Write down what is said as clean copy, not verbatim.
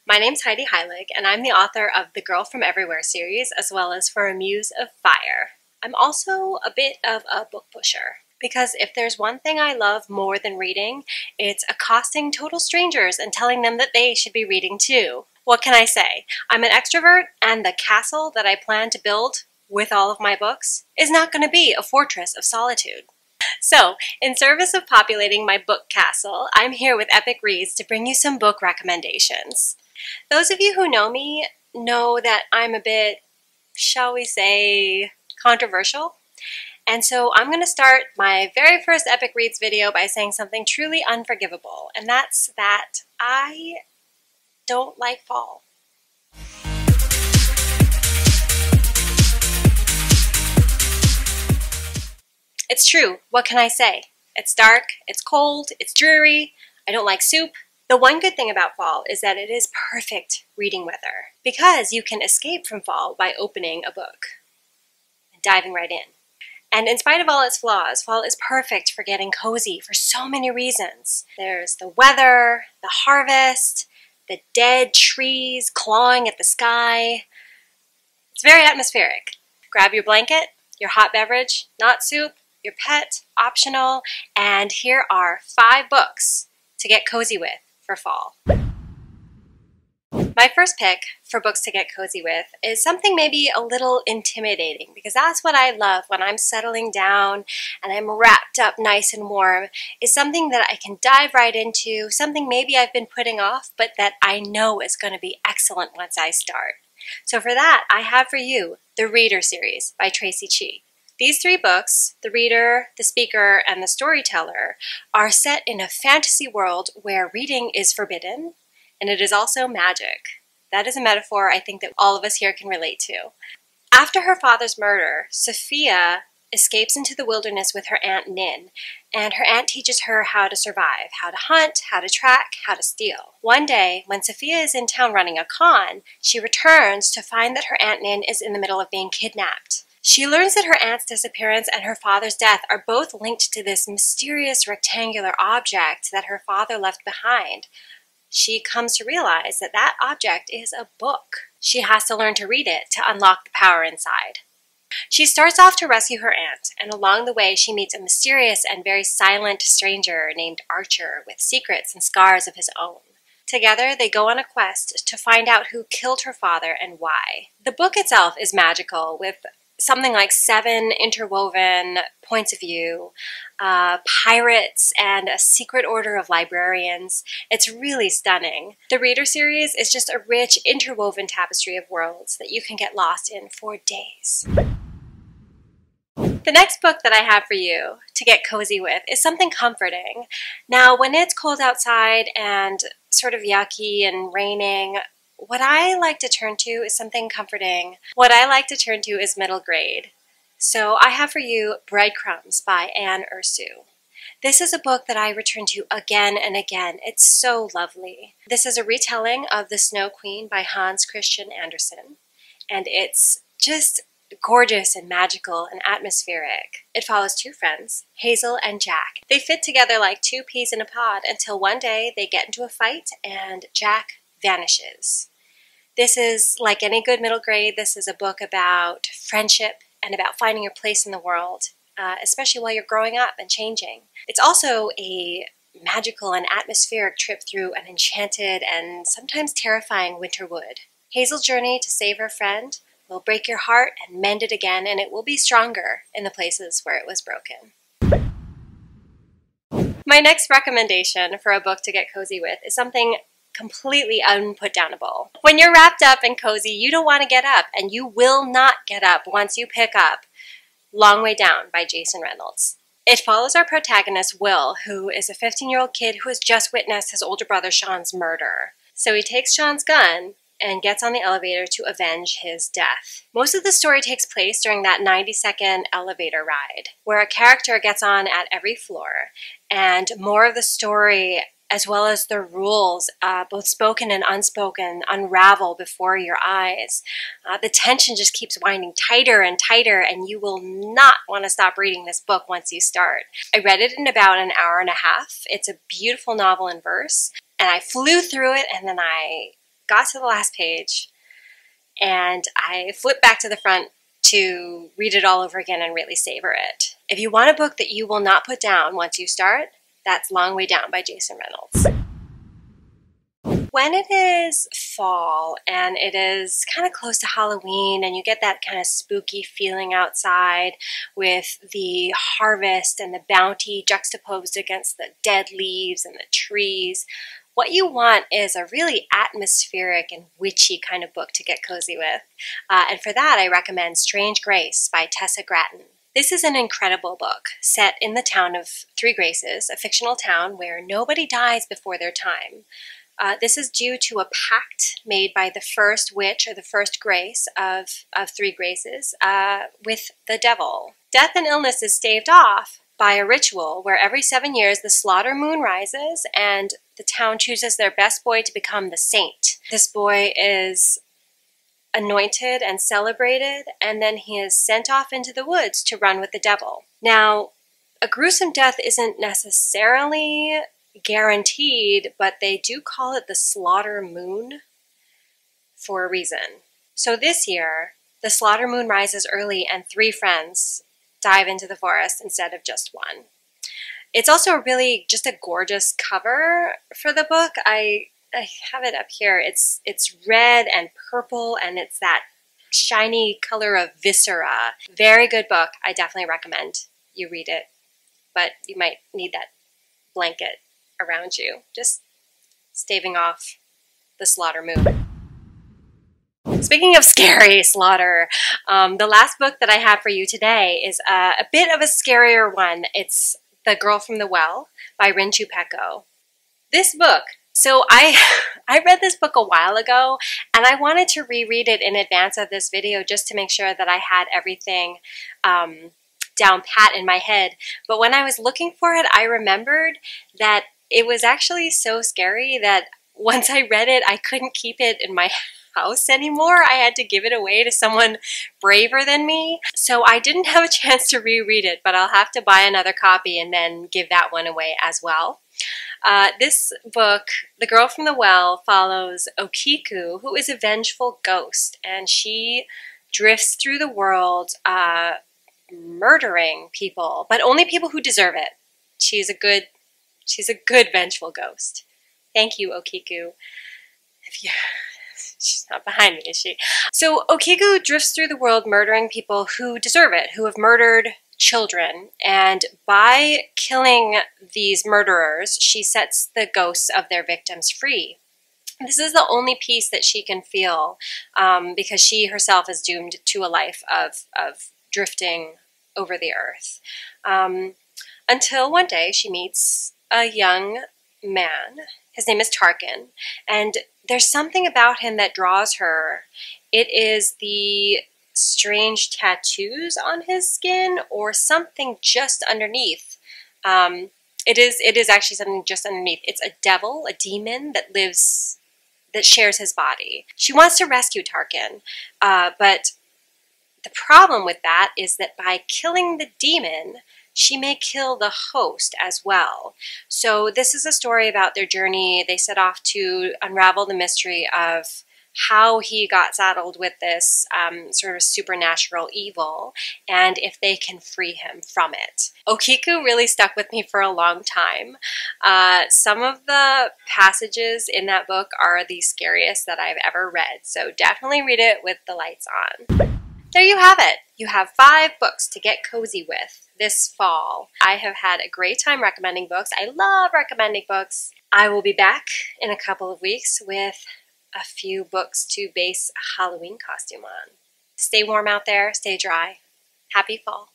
My name's Heidi Heilig, and I'm the author of the Girl from Everywhere series, as well as for a Muse of Fire. I'm also a bit of a book pusher, because if there's one thing I love more than reading, it's accosting total strangers and telling them that they should be reading too. What can I say? I'm an extrovert, and the castle that I plan to build with all of my books is not going to be a fortress of solitude. So, in service of populating my book castle, I'm here with Epic Reads to bring you some book recommendations. Those of you who know me know that I'm a bit, shall we say, controversial. And so I'm going to start my very first Epic Reads video by saying something truly unforgivable, and that's that I don't like fall. It's true, what can I say? It's dark, it's cold, it's dreary, I don't like soup. The one good thing about fall is that it is perfect reading weather, because you can escape from fall by opening a book and diving right in. And in spite of all its flaws, fall is perfect for getting cozy for so many reasons. There's the weather, the harvest, the dead trees clawing at the sky. It's very atmospheric. Grab your blanket, your hot beverage, not soup, your pet, optional, and here are 5 books to get cozy with for fall. My first pick for books to get cozy with is something maybe a little intimidating, because that's what I love when I'm settling down and I'm wrapped up nice and warm, is something that I can dive right into, something maybe I've been putting off, but that I know is going to be excellent once I start. So for that, I have for you the Reader series by Traci Chee. These 3 books, The Reader, The Speaker, and The Storyteller, are set in a fantasy world where reading is forbidden, and it is also magic. That is a metaphor I think that all of us here can relate to. After her father's murder, Sophia escapes into the wilderness with her Aunt Nin, and her aunt teaches her how to survive, how to hunt, how to track, how to steal. One day, when Sophia is in town running a con, she returns to find that her Aunt Nin is in the middle of being kidnapped. She learns that her aunt's disappearance and her father's death are both linked to this mysterious rectangular object that her father left behind. She comes to realize that that object is a book. She has to learn to read it to unlock the power inside. She starts off to rescue her aunt, and along the way she meets a mysterious and very silent stranger named Archer with secrets and scars of his own. Together, they go on a quest to find out who killed her father and why. The book itself is magical, with something like 7 interwoven points of view, pirates, and a secret order of librarians. It's really stunning. The Reader series is just a rich, interwoven tapestry of worlds that you can get lost in for days. The next book that I have for you to get cozy with is something comforting. Now, when it's cold outside and sort of yucky and raining, what I like to turn to is something comforting. What I like to turn to is middle grade. So I have for you Breadcrumbs by Ursu. This is a book that I return to again and again. It's so lovely. This is a retelling of The Snow Queen by Hans Christian Andersen, and it's just gorgeous and magical and atmospheric. It follows 2 friends, Hazel and Jack. They fit together like 2 peas in a pod until one day they get into a fight and Jack vanishes. This is, like any good middle grade, this is a book about friendship and about finding your place in the world, especially while you're growing up and changing. It's also a magical and atmospheric trip through an enchanted and sometimes terrifying winter wood. Hazel's journey to save her friend will break your heart and mend it again, and it will be stronger in the places where it was broken. My next recommendation for a book to get cozy with is something completely unputdownable. When you're wrapped up and cozy, you don't want to get up, and you will not get up once you pick up Long Way Down by Jason Reynolds. It follows our protagonist, Will, who is a 15-year-old kid who has just witnessed his older brother Sean's murder. So he takes Sean's gun and gets on the elevator to avenge his death. Most of the story takes place during that 90-second elevator ride, where a character gets on at every floor, and more of the story as well as the rules, both spoken and unspoken, unravel before your eyes. The tension just keeps winding tighter and tighter, and you will not want to stop reading this book once you start. I read it in about an hour and a half. It's a beautiful novel in verse, and I flew through it, and then I got to the last page and I flipped back to the front to read it all over again and really savor it. If you want a book that you will not put down once you start, that's Long Way Down by Jason Reynolds. When it is fall and it is kind of close to Halloween and you get that kind of spooky feeling outside with the harvest and the bounty juxtaposed against the dead leaves and the trees, what you want is a really atmospheric and witchy kind of book to get cozy with. And for that, I recommend Strange Grace by Tessa Grafton. This is an incredible book set in the town of Three Graces, a fictional town where nobody dies before their time. This is due to a pact made by the first witch, or the first grace of Three Graces, with the devil. Death and illness is staved off by a ritual where every 7 years the slaughter moon rises and the town chooses their best boy to become the saint. This boy is anointed and celebrated, and then he is sent off into the woods to run with the devil. Now, a gruesome death isn't necessarily guaranteed, but they do call it the slaughter moon for a reason. So this year, the slaughter moon rises early and 3 friends dive into the forest instead of just one. It's also really just a gorgeous cover for the book. I have it up here. It's red and purple, and it's that shiny color of viscera. Very good book. I definitely recommend you read it, but you might need that blanket around you, just staving off the slaughter moon. Speaking of scary slaughter, the last book that I have for you today is a bit of a scarier one. It's The Girl from the Well by Chupeco. This book, so I read this book a while ago, and I wanted to reread it in advance of this video just to make sure that I had everything down pat in my head. But when I was looking for it, I remembered that it was actually so scary that once I read it, I couldn't keep it in my house anymore. I had to give it away to someone braver than me. So I didn't have a chance to reread it, but I'll have to buy another copy and then give that one away as well. This book, The Girl from the Well, follows Okiku, who is a vengeful ghost, and she drifts through the world murdering people, but only people who deserve it. She's a good vengeful ghost. Thank you, Okiku. She's not behind me, is she? So Okiku drifts through the world murdering people who deserve it, who have murdered children, and by killing these murderers, she sets the ghosts of their victims free. This is the only peace that she can feel because she herself is doomed to a life of drifting over the earth. Until one day she meets a young man. His name is Tarkin, and there's something about him that draws her. It is the strange tattoos on his skin or something just underneath. It is actually something just underneath. It's a devil, a demon that shares his body. She wants to rescue Tarkin, but the problem with that is that by killing the demon, she may kill the host as well. So this is a story about their journey. They set off to unravel the mystery of how he got saddled with this sort of supernatural evil, and if they can free him from it. Okiku really stuck with me for a long time. Some of the passages in that book are the scariest that I've ever read, so definitely read it with the lights on. There you have it. You have 5 books to get cozy with this fall. I have had a great time recommending books. I love recommending books. I will be back in a couple of weeks with a few books to base a Halloween costume on. Stay warm out there, stay dry. Happy fall.